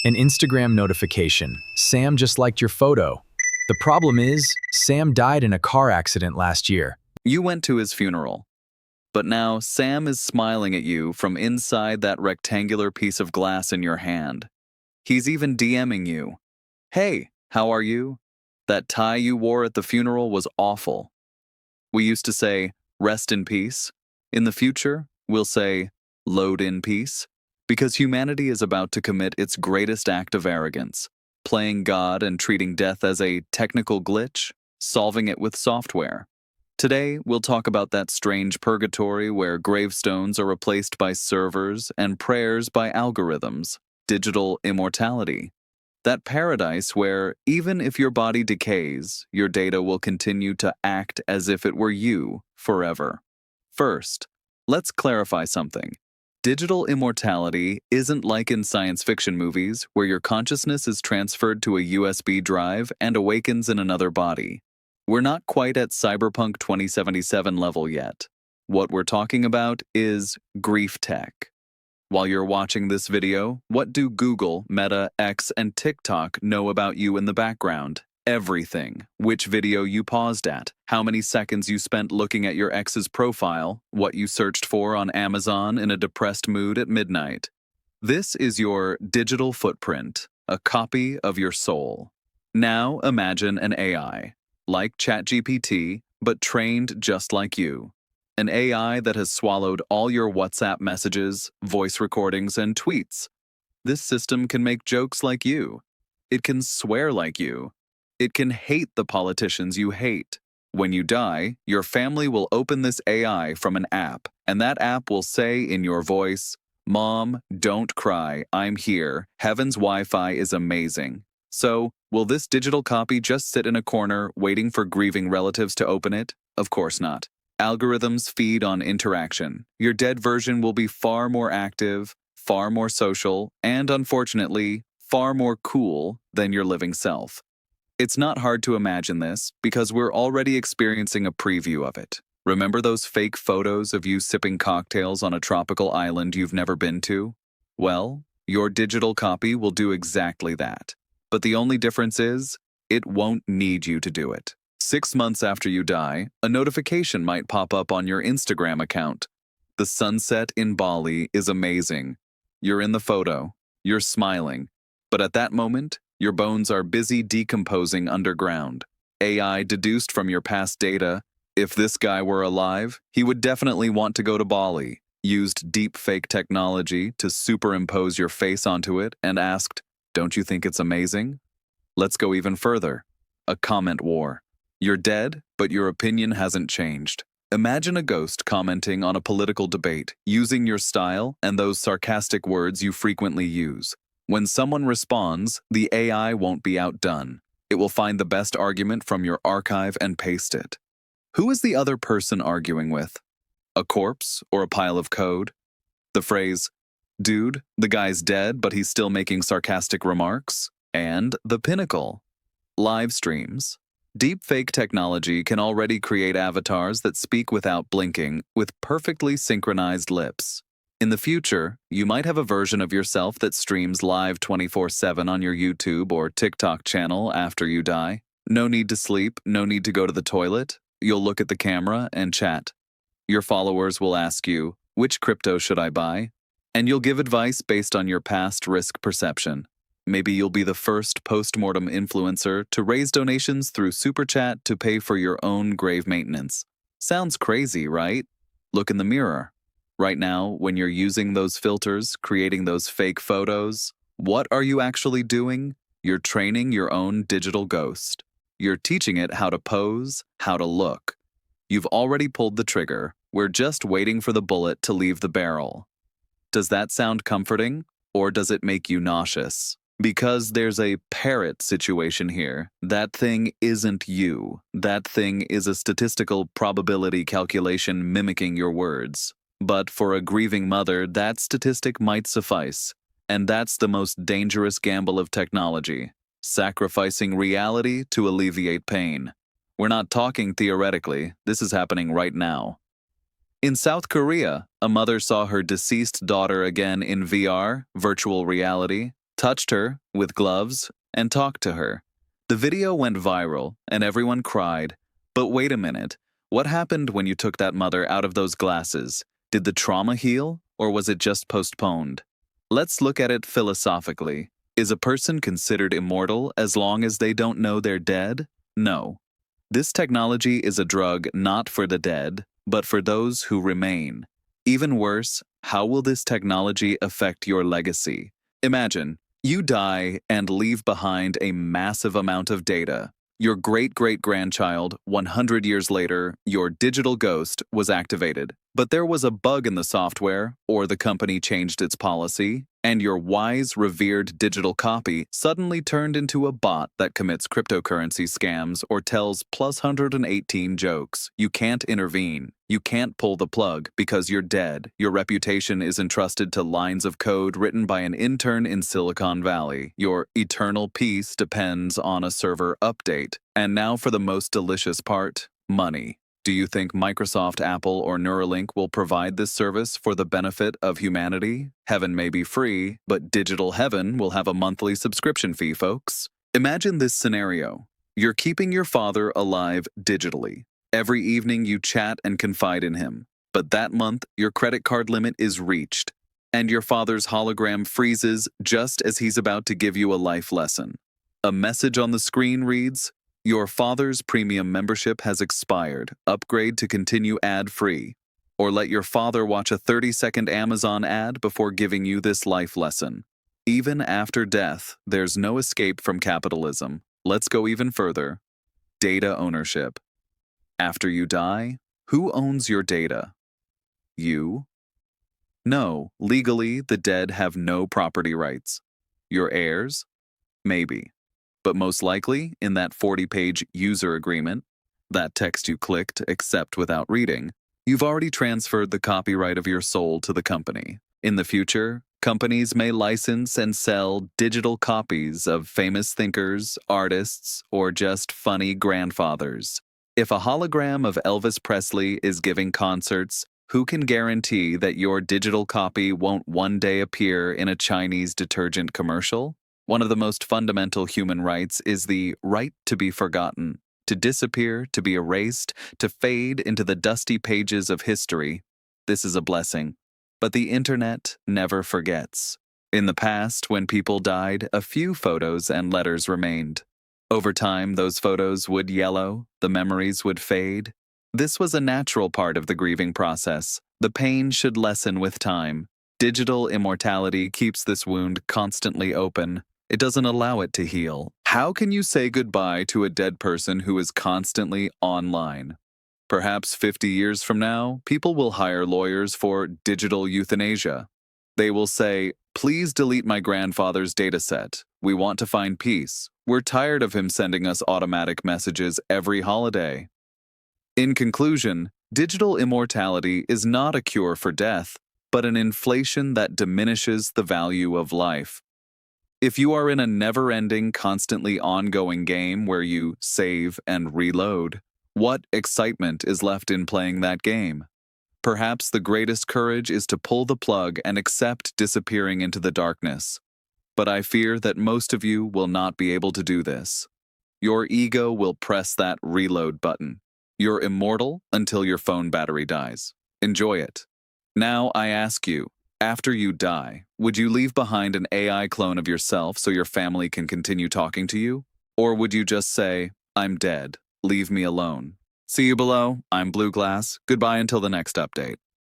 An Instagram notification. Sam just liked your photo. The problem is, Sam died in a car accident last year. You went to his funeral. But now Sam is smiling at you from inside that rectangular piece of glass in your hand. He's even DMing you. Hey, how are you? That tie you wore at the funeral was awful. We used to say, rest in peace. In the future, we'll say, load in peace. Because humanity is about to commit its greatest act of arrogance, playing God and treating death as a technical glitch, solving it with software. Today, we'll talk about that strange purgatory where gravestones are replaced by servers and prayers by algorithms, digital immortality. That paradise where, even if your body decays, your data will continue to act as if it were you forever. First, let's clarify something. Digital immortality isn't like in science fiction movies where your consciousness is transferred to a USB drive and awakens in another body. We're not quite at Cyberpunk 2077 level yet. What we're talking about is grief tech. While you're watching this video, what do Google, Meta, X, and TikTok know about you in the background? Everything. Which video you paused at, how many seconds you spent looking at your ex's profile, what you searched for on Amazon in a depressed mood at midnight. This is your digital footprint, a copy of your soul. Now imagine an AI, like ChatGPT, but trained just like you. An AI that has swallowed all your WhatsApp messages, voice recordings, and tweets. This system can make jokes like you. It can swear like you. It can hate the politicians you hate. When you die, your family will open this AI from an app, and that app will say in your voice, "Mom, don't cry, I'm here. Heaven's Wi-Fi is amazing." So, will this digital copy just sit in a corner waiting for grieving relatives to open it? Of course not. Algorithms feed on interaction. Your dead version will be far more active, far more social, and unfortunately, far more cool than your living self. It's not hard to imagine this because we're already experiencing a preview of it. Remember those fake photos of you sipping cocktails on a tropical island you've never been to? Well, your digital copy will do exactly that. But the only difference is, it won't need you to do it. 6 months after you die, a notification might pop up on your Instagram account. The sunset in Bali is amazing. You're in the photo. You're smiling. But at that moment, your bones are busy decomposing underground. AI deduced from your past data, if this guy were alive, he would definitely want to go to Bali, used deepfake technology to superimpose your face onto it and asked, "Don't you think it's amazing?" Let's go even further. A comment war. You're dead, but your opinion hasn't changed. Imagine a ghost commenting on a political debate, using your style and those sarcastic words you frequently use. When someone responds, the AI won't be outdone. It will find the best argument from your archive and paste it. Who is the other person arguing with? A corpse or a pile of code? The phrase, "Dude, the guy's dead, but he's still making sarcastic remarks." And the pinnacle. Live streams. Deepfake technology can already create avatars that speak without blinking, with perfectly synchronized lips. In the future, you might have a version of yourself that streams live 24/7 on your YouTube or TikTok channel after you die. No need to sleep, no need to go to the toilet. You'll look at the camera and chat. Your followers will ask you, "Which crypto should I buy?" And you'll give advice based on your past risk perception. Maybe you'll be the first post-mortem influencer to raise donations through Super Chat to pay for your own grave maintenance. Sounds crazy, right? Look in the mirror. Right now, when you're using those filters, creating those fake photos, what are you actually doing? You're training your own digital ghost. You're teaching it how to pose, how to look. You've already pulled the trigger. We're just waiting for the bullet to leave the barrel. Does that sound comforting, or does it make you nauseous? Because there's a parrot situation here. That thing isn't you. That thing is a statistical probability calculation mimicking your words. But for a grieving mother, that statistic might suffice. And that's the most dangerous gamble of technology, sacrificing reality to alleviate pain. We're not talking theoretically, this is happening right now. In South Korea, a mother saw her deceased daughter again in VR, virtual reality, touched her with gloves, and talked to her. The video went viral, and everyone cried. But wait a minute. What happened when you took that mother out of those glasses? Did the trauma heal, or was it just postponed? Let's look at it philosophically. Is a person considered immortal as long as they don't know they're dead? No. This technology is a drug not for the dead, but for those who remain. Even worse, how will this technology affect your legacy? Imagine, you die and leave behind a massive amount of data. Your great-great-grandchild, 100 years later, your digital ghost was activated. But there was a bug in the software, or the company changed its policy, and your wise, revered digital copy suddenly turned into a bot that commits cryptocurrency scams or tells plus 118 jokes. You can't intervene. You can't pull the plug because you're dead. Your reputation is entrusted to lines of code written by an intern in Silicon Valley. Your eternal peace depends on a server update. And now for the most delicious part, money. Do you think Microsoft, Apple, or Neuralink will provide this service for the benefit of humanity? Heaven may be free, but digital heaven will have a monthly subscription fee, folks. Imagine this scenario. You're keeping your father alive digitally. Every evening you chat and confide in him. But that month, your credit card limit is reached, and your father's hologram freezes just as he's about to give you a life lesson. A message on the screen reads, "Your father's premium membership has expired. Upgrade to continue ad-free." Or let your father watch a 30-second Amazon ad before giving you this life lesson. Even after death, there's no escape from capitalism. Let's go even further. Data ownership. After you die, who owns your data? You? No, legally, the dead have no property rights. Your heirs? Maybe. But most likely, in that 40-page user agreement, that text you clicked accept without reading, you've already transferred the copyright of your soul to the company. In the future, companies may license and sell digital copies of famous thinkers, artists, or just funny grandfathers. If a hologram of Elvis Presley is giving concerts, who can guarantee that your digital copy won't one day appear in a Chinese detergent commercial? One of the most fundamental human rights is the right to be forgotten, to disappear, to be erased, to fade into the dusty pages of history. This is a blessing. But the internet never forgets. In the past, when people died, a few photos and letters remained. Over time, those photos would yellow, the memories would fade. This was a natural part of the grieving process. The pain should lessen with time. Digital immortality keeps this wound constantly open. It doesn't allow it to heal. How can you say goodbye to a dead person who is constantly online? Perhaps 50 years from now, people will hire lawyers for digital euthanasia. They will say, "Please delete my grandfather's dataset. We want to find peace. We're tired of him sending us automatic messages every holiday." In conclusion, digital immortality is not a cure for death, but an inflation that diminishes the value of life. If you are in a never-ending, constantly ongoing game where you save and reload, what excitement is left in playing that game? Perhaps the greatest courage is to pull the plug and accept disappearing into the darkness. But I fear that most of you will not be able to do this. Your ego will press that reload button. You're immortal until your phone battery dies. Enjoy it. Now I ask you, after you die, would you leave behind an AI clone of yourself so your family can continue talking to you? Or would you just say, "I'm dead, leave me alone"? See you below. I'm Blue Glass. Goodbye until the next update.